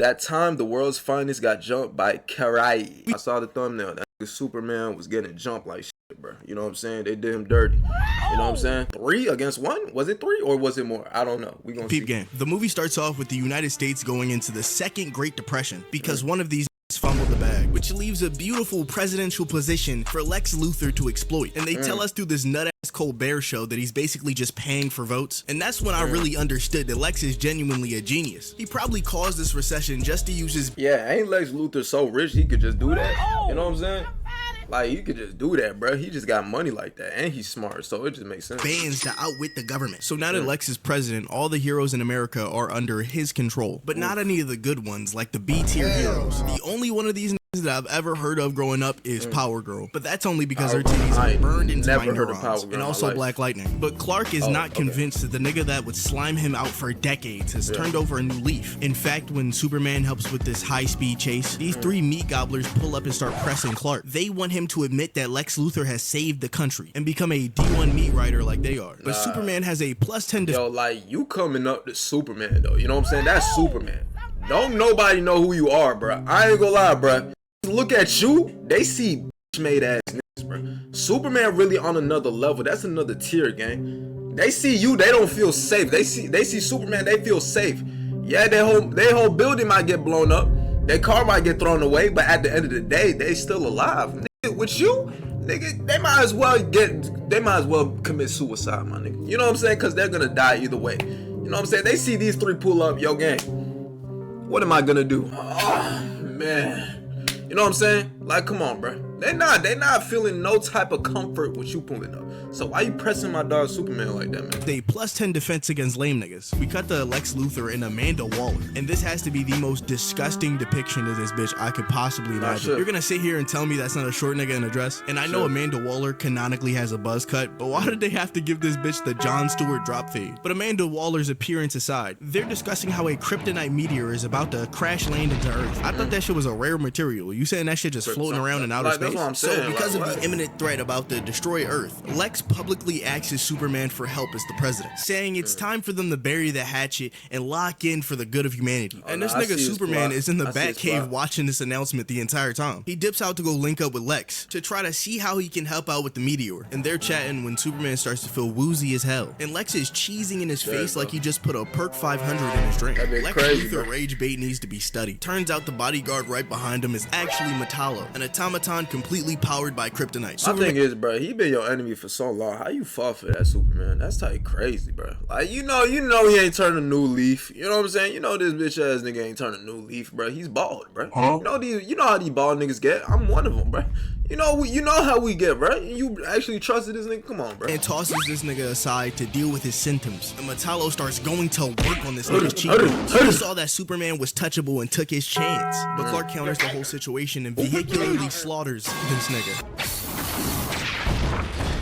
that time the world's finest got jumped by KIRAII. I saw the thumbnail. That nigga Superman was getting jumped like shit, bro. You know what I'm saying? They did him dirty. You know what I'm saying? 3 against 1? Was it 3 or was it more? I don't know. We gonna see. Peep game. The movie starts off with the United States going into the second Great Depression because one of these fumbled the bag, which leaves a beautiful presidential position for Lex Luthor to exploit. And they tell us through this nut-ass Colbert show that he's basically just paying for votes. And that's when I really understood that Lex is genuinely a genius. He probably caused this recession just to use his... Yeah, ain't Lex Luthor so rich he could just do that? You know what I'm saying? Like, he could just do that, bro. He just got money like that, and he's smart, so it just makes sense. Bands to outwit the government. So now that Lex is president, all the heroes in America are under his control, but not any of the good ones, like the B-tier heroes. The only one of these that I've ever heard of growing up is Power Girl, but that's only because her titties are burned into my neurons, and also Black Lightning. But Clark is not convinced that the nigga that would slime him out for decades has turned over a new leaf. In fact, when Superman helps with this high-speed chase, these 3 meat gobblers pull up and start pressing Clark. They want him to admit that Lex Luthor has saved the country and become a D1 meat writer like they are. But Superman has a +10 Yo, like, you coming up to Superman, though. You know what I'm saying? That's Superman. Don't nobody know who you are, bro. I ain't gonna lie, bro. Look at you, they see made ass niggas, bro. Superman really on another level. That's another tier, gang. They see you, they don't feel safe. They see Superman, they feel safe. Yeah, their whole building might get blown up, their car might get thrown away, but at the end of the day, they still alive. Nigga, with you, nigga, they might as well commit suicide, my nigga. You know what I'm saying? Cause they're gonna die either way. You know what I'm saying? They see these 3 pull up, yo, gang. What am I gonna do? Oh man. You know what I'm saying? Like, come on, bro. They not feeling no type of comfort with you pulling up. So why you pressing my dog Superman like that, man? They +10 defense against lame niggas. We cut to Lex Luthor and Amanda Waller, and this has to be the most disgusting depiction of this bitch I could possibly imagine. You're gonna sit here and tell me that's not a short nigga in a dress? And I know Amanda Waller canonically has a buzz cut, but why did they have to give this bitch the Jon Stewart drop fade? But Amanda Waller's appearance aside, they're discussing how a kryptonite meteor is about to crash land into Earth. I thought that shit was a rare material. You saying that shit just floating around in outer space? That's what I'm saying. So because of the imminent threat about to destroy Earth, Lex publicly asks Superman for help as the president, saying it's time for them to bury the hatchet and lock in for the good of humanity. And this nigga Superman is in the Batcave watching this announcement the entire time. He dips out to go link up with Lex to try to see how he can help out with the meteor. And they're chatting when Superman starts to feel woozy as hell. And Lex is cheesing in his face like he just put a Perk 500 in his drink. Lex Luthor rage bait needs to be studied. Turns out the bodyguard right behind him is actually Metallo, an automaton completely powered by kryptonite. My thing is, bro, he been your enemy for so long. How you fall for that, Superman? That's type crazy, bro. Like, you know he ain't turned a new leaf. You know what I'm saying? You know this bitch ass nigga ain't turned a new leaf, bro. He's bald, bro. You know how these bald niggas get. I'm one of them, bro. You know how we get, bro. You actually trusted this nigga? Come on, bro. And tosses this nigga aside to deal with his symptoms. And Metallo starts going to work on this nigga's cheekbones. He saw that Superman was touchable and took his chance. But Clark counters the whole situation and vehicularly slaughters this nigga.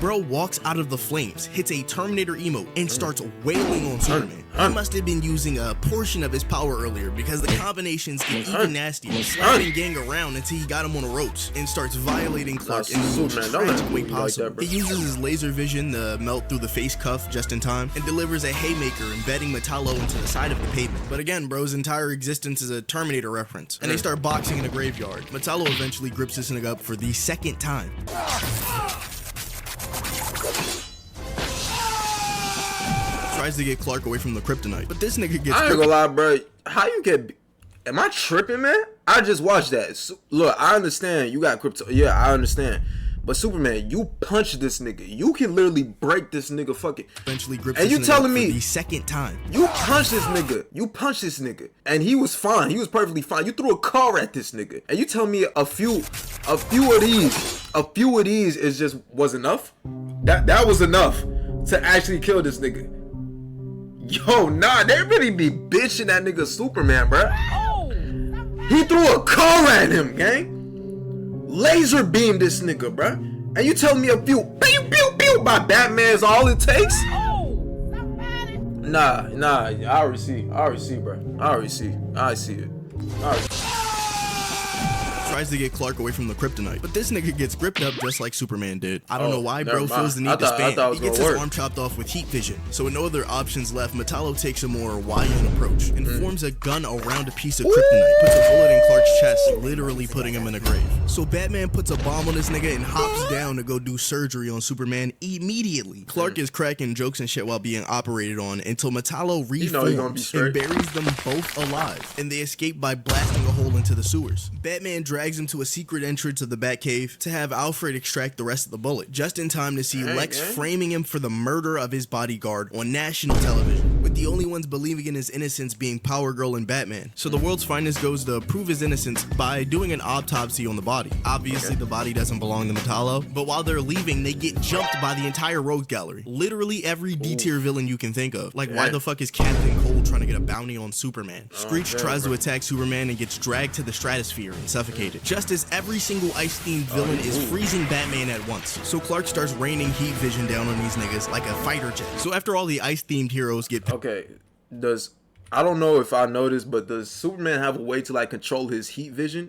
Bro walks out of the flames, hits a Terminator emote, and starts wailing on Superman. He must have been using a portion of his power earlier because the combinations get even nastier, slapping gang around until he got him on the ropes and starts violating Clark in the most tragic way possible. He uses his laser vision to melt through the face cuff just in time and delivers a haymaker, embedding Metallo into the side of the pavement. But again, bro's entire existence is a Terminator reference, and they start boxing in a graveyard. Metallo eventually grips this nigga up for the 2nd time. Tries to get Clark away from the kryptonite, but this nigga gets... I ain't gonna lie, bro. How you get... Am I tripping, man? I just watched that. Look, I understand you got crypto. Yeah, I understand. But Superman, you punch this nigga. You can literally break this nigga fucking... Eventually grips and you telling me the 2nd time. You punched this nigga. You punched this nigga. And he was fine. He was perfectly fine. You threw a car at this nigga. And you tell me a few of these was enough? That was enough to actually kill this nigga. Yo, nah, they really be bitching that nigga Superman, bro. He threw a car at him, gang. Laser beamed this nigga, bro. And you telling me a few pew pew pew by Batman's all it takes? Nah, I already see, bro. I see it. tries to get Clark away from the kryptonite, but this nigga gets gripped up just like Superman did. I don't know why bro feels the need to span. He gets his arm chopped off with heat vision, so with no other options left, Metallo takes a more wise approach and forms a gun around a piece of kryptonite, puts a bullet in Clark's chest, literally putting him in a grave. So Batman puts a bomb on this nigga and hops down to go do surgery on Superman immediately. Clark is cracking jokes and shit while being operated on until Metallo reforms and buries them both alive, and they escape by blasting a hole into the sewers. Batman drags him to a secret entrance of the Batcave to have Alfred extract the rest of the bullet, just in time to see Lex framing him for the murder of his bodyguard on national television, with the only ones believing in his innocence being Power Girl and Batman. So the world's finest goes to prove his innocence by doing an autopsy on the body. Obviously the body doesn't belong to Metallo, but while they're leaving, they get jumped by the entire rogues gallery. Literally every D-tier villain you can think of. Like, why the fuck is Captain Cold trying to get a bounty on Superman? Screech tries to attack Superman and gets dragged to the stratosphere and suffocated, just as every single ice-themed villain is freezing Batman at once. So Clark starts raining heat vision down on these niggas like a fighter jet. So after all the ice-themed heroes get... I don't know if I noticed, but does Superman have a way to like control his heat vision?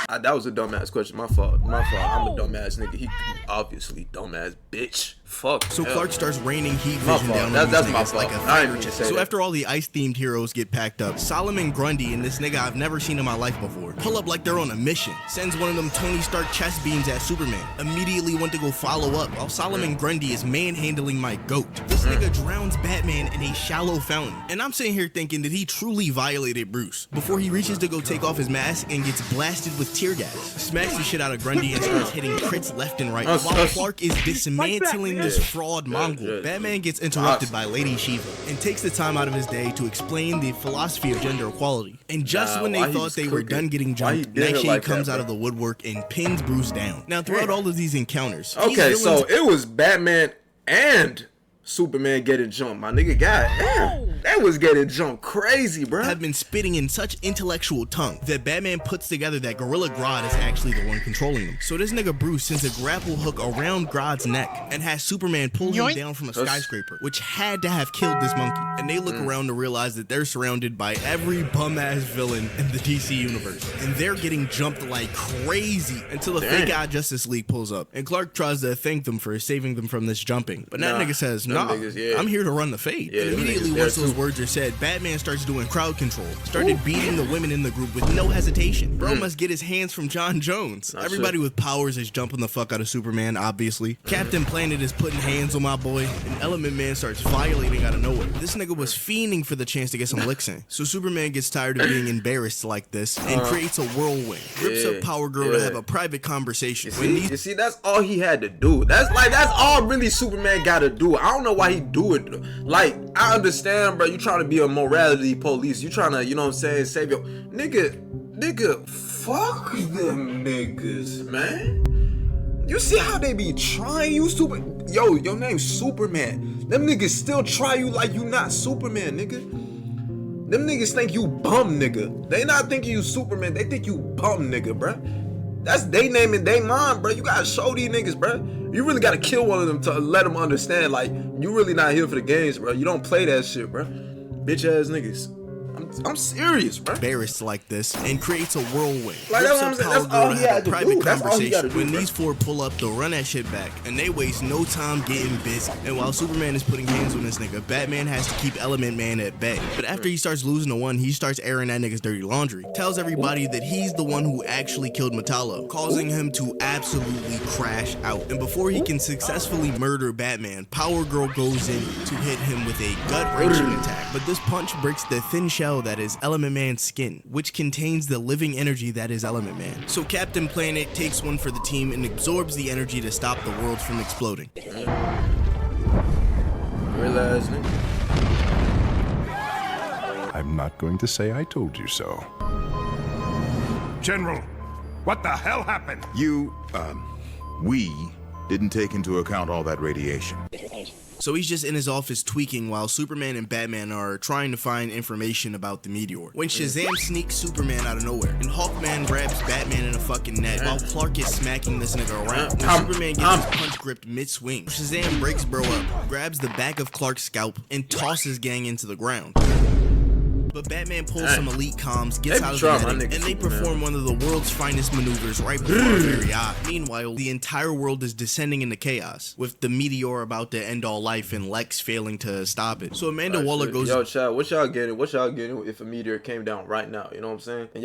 That was a dumbass question. My fault. I'm a dumbass nigga. He obviously dumbass bitch. Fuck. So Clark starts raining heat vision down on these niggas like a fighter jet. So after all the ice-themed heroes get packed up, Solomon Grundy and this nigga I've never seen in my life before pull up like they're on a mission. Sends one of them Tony Stark chest beams at Superman. Immediately went to go follow up while Solomon Grundy is manhandling my goat. This nigga drowns Batman in a shallow fountain. And I'm sitting here thinking that he truly violated Bruce before he reaches to go take off his mask and gets blasted with tear gas. Smacks the shit out of Grundy and starts hitting crits left and right while Clark is dismantling this fraud Mongol. Batman gets interrupted by Lady Shiva and takes the time out of his day to explain the philosophy of gender equality. And just when they thought they were done getting jumped, Nightshade comes out of the woodwork and pins Bruce down. Now throughout all of these encounters, so it was Batman and Superman getting jumped, my nigga. Goddamn, that was getting jumped crazy, bro. Have been spitting in such intellectual tongue that Batman puts together that Gorilla Grodd is actually the one controlling them. So this nigga Bruce sends a grapple hook around Grodd's neck and has Superman pull him down from a skyscraper, which had to have killed this monkey. And they look around to realize that they're surrounded by every bum-ass villain in the DC universe, and they're getting jumped like crazy until the fake out Justice League pulls up, and Clark tries to thank them for saving them from this jumping, but that nigga says, nah, I'm here to run the fade. And immediately once those words are said, Batman starts doing crowd control, started beating the women in the group with no hesitation. Bro must get his hands from John Jones. Everybody with powers is jumping the fuck out of Superman, obviously. Captain Planet is putting hands on my boy, and Element Man starts violating out of nowhere. This nigga was fiending for the chance to get some licks in. So Superman gets tired of being embarrassed like this and creates a whirlwind. Rips up Power Girl to have a private conversation. You see, that's all he had to do. That's all really Superman gotta do. I don't know why he do it though. Like, I understand, bro, you trying to be a morality police. You trying to, you know what I'm saying, save your nigga, fuck them niggas, man. You see how they be trying you, Yo, your name's Superman. Them niggas still try you like you not Superman, nigga. Them niggas think you bum, nigga. They not thinking you Superman. They think you bum, nigga, bro. That's they name and they mind, bro. You gotta show these niggas, bro. You really gotta kill one of them to let them understand, like, you really not here for the games, bro. You don't play that shit, bro. Bitch ass niggas. I'm serious, bro. Embarrassed like this and creates a whirlwind. Like, that's what I'm saying. That's all he had to do. That's all he got to do. When these four pull up, they'll run that shit back, and they waste no time getting busy. And while Superman is putting hands on this nigga, Batman has to keep Element Man at bay. But after he starts losing to one, he starts airing that nigga's dirty laundry. Tells everybody that he's the one who actually killed Metallo, causing him to absolutely crash out. And before he can successfully murder Batman, Power Girl goes in to hit him with a gut-wrenching attack. But this punch breaks the thin shell that is Element Man's skin, which contains the living energy that is Element Man. So Captain Planet takes one for the team and absorbs the energy to stop the world from exploding. Realize it. I'm not going to say I told you so. General, what the hell happened? We didn't take into account all that radiation. So he's just in his office tweaking while Superman and Batman are trying to find information about the meteor. When Shazam sneaks Superman out of nowhere, and Hawkman grabs Batman in a fucking net while Clark is smacking this nigga around. When Superman gets his punch gripped mid-swing, Shazam breaks bro up, grabs the back of Clark's scalp, and tosses gang into the ground. But Batman pulls some elite comms, gets out of the netting, and they perform one of the world's finest maneuvers right before our very eye. Meanwhile, the entire world is descending into chaos, with the meteor about to end all life and Lex failing to stop it. So Amanda Waller goes, yo, child, what y'all getting? What y'all getting if a meteor came down right now? You know what I'm saying? And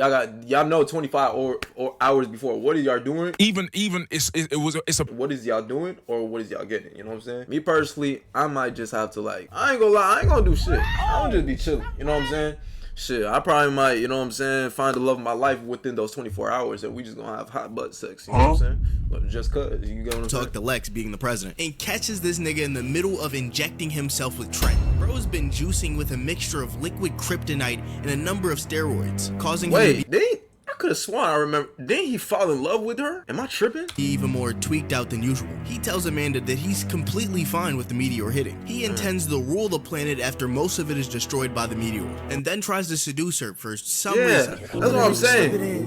y'all know 25 or hours before. What are y'all doing? What is y'all doing or what is y'all getting? You know what I'm saying? Me personally, I might just have to like, I ain't gonna lie, I ain't gonna do shit. I'm just be chilling. You know what I'm saying? Shit, I probably might, you know what I'm saying, find the love of my life within those 24 hours and we just gonna have hot butt sex, you know what I'm saying? But just cause, you get what I'm saying? Talk to Lex, being the president, and catches this nigga in the middle of injecting himself with Trent. Bro's been juicing with a mixture of liquid kryptonite and a number of steroids, causing him to be I could have sworn I remember. Didn't he fall in love with her? Am I tripping? Even more tweaked out than usual. He tells Amanda that he's completely fine with the meteor hitting. He intends to rule the planet after most of it is destroyed by the meteor, and then tries to seduce her for some reason. That's what I'm saying.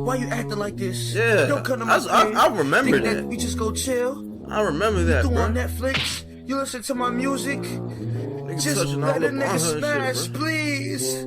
Why you acting like this? Yeah, Don't come to my I remember that. We just go chill. I remember that, You bro. on Netflix? You listen to my music? Just touching let all a up on her nigga and smash, shit, bro. please.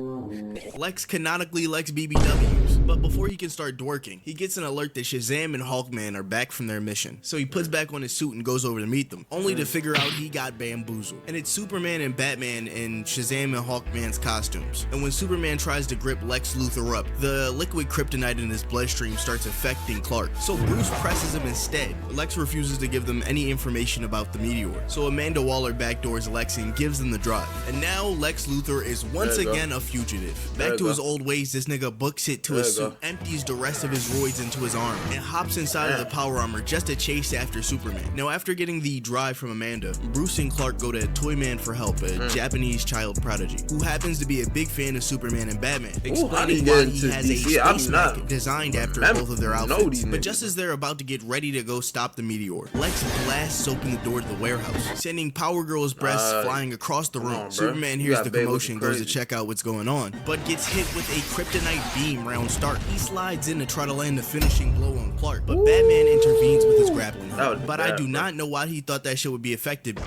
Lex canonically Lex BBWs, but before he can start dorking, he gets an alert that Shazam and Hawkman are back from their mission. So he puts back on his suit and goes over to meet them, only to figure out he got bamboozled. And it's Superman and Batman in Shazam and Hawkman's costumes. And when Superman tries to grip Lex Luthor up, the liquid kryptonite in his bloodstream starts affecting Clark. So Bruce presses him instead. Lex refuses to give them any information about the meteor. So Amanda Waller backdoors Lex and gives them the drive. And now Lex Luthor is once again a fugitive. Back to his old ways, this nigga books it to his suit, empties the rest of his roids into his arm, and hops inside of the power armor just to chase after Superman. Now, after getting the drive from Amanda, Bruce and Clark go to Toyman for help, a Japanese child prodigy, who happens to be a big fan of Superman and Batman, explaining why he has a space mech designed after both of their outfits. But just as they're about to get ready to go stop the meteor, Lex blasts open the door to the warehouse, sending Power Girl's breasts flying across the room. Superman hears the commotion, goes to check out what's going on, but gets hit with a kryptonite beam round Stark. He slides in to try to land the finishing blow on Clark, but Batman intervenes with his grappling hook. But I do not know why he thought that shit would be effective.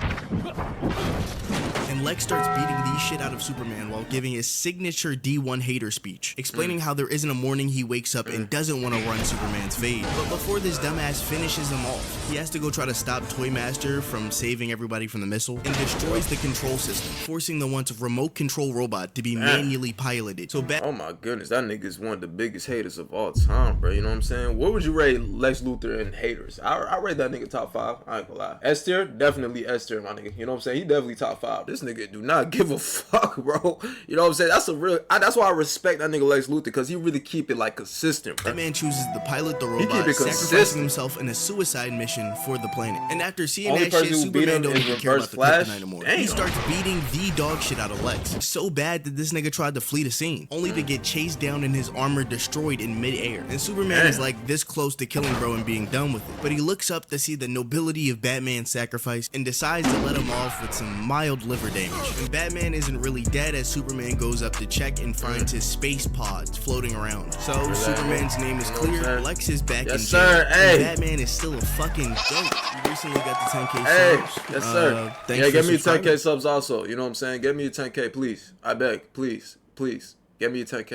And Lex starts beating the shit out of Superman while giving his signature D1 hater speech, explaining how there isn't a morning he wakes up and doesn't want to run Superman's fade. But before this dumbass finishes him off, he has to go try to stop Toymaster from saving everybody from the missile and destroys the control system, forcing the once remote control robot to be manually piloted. So oh my goodness, that nigga is one of the biggest haters of all time, bro. You know what I'm saying? What would you rate Lex Luthor and haters? I rate that nigga top 5. I ain't gonna lie. S tier, definitely S tier, my nigga. You know what I'm saying? He definitely top 5. This nigga do not give a fuck, bro. You know what I'm saying? That's a real. That's why I respect that nigga Lex Luthor, because he really keep it like consistent, bro. That man chooses to pilot the robot, sacrificing himself in a suicide mission for the planet. And after seeing that shit, Superman don't even care about the kryptonite anymore. He starts beating the dog shit out of Lex, so bad that this nigga tried to flee the scene, only to get chased down and his armor destroyed in midair. And Superman is like this close to killing bro and being done with it, but he looks up to see the nobility of Batman's sacrifice and decides to let him off with some mild liver damage. And Batman isn't really dead as Superman goes up to check and finds his space pods floating around. So Superman's name is clear, Lex is back in jail, and Batman is still a fucking goat. You recently got the 10K subs. Yes sir. Yeah, get me 10K subs also. You know what I'm saying? Get me a 10K, please. I beg, please, please. Get me a 10K.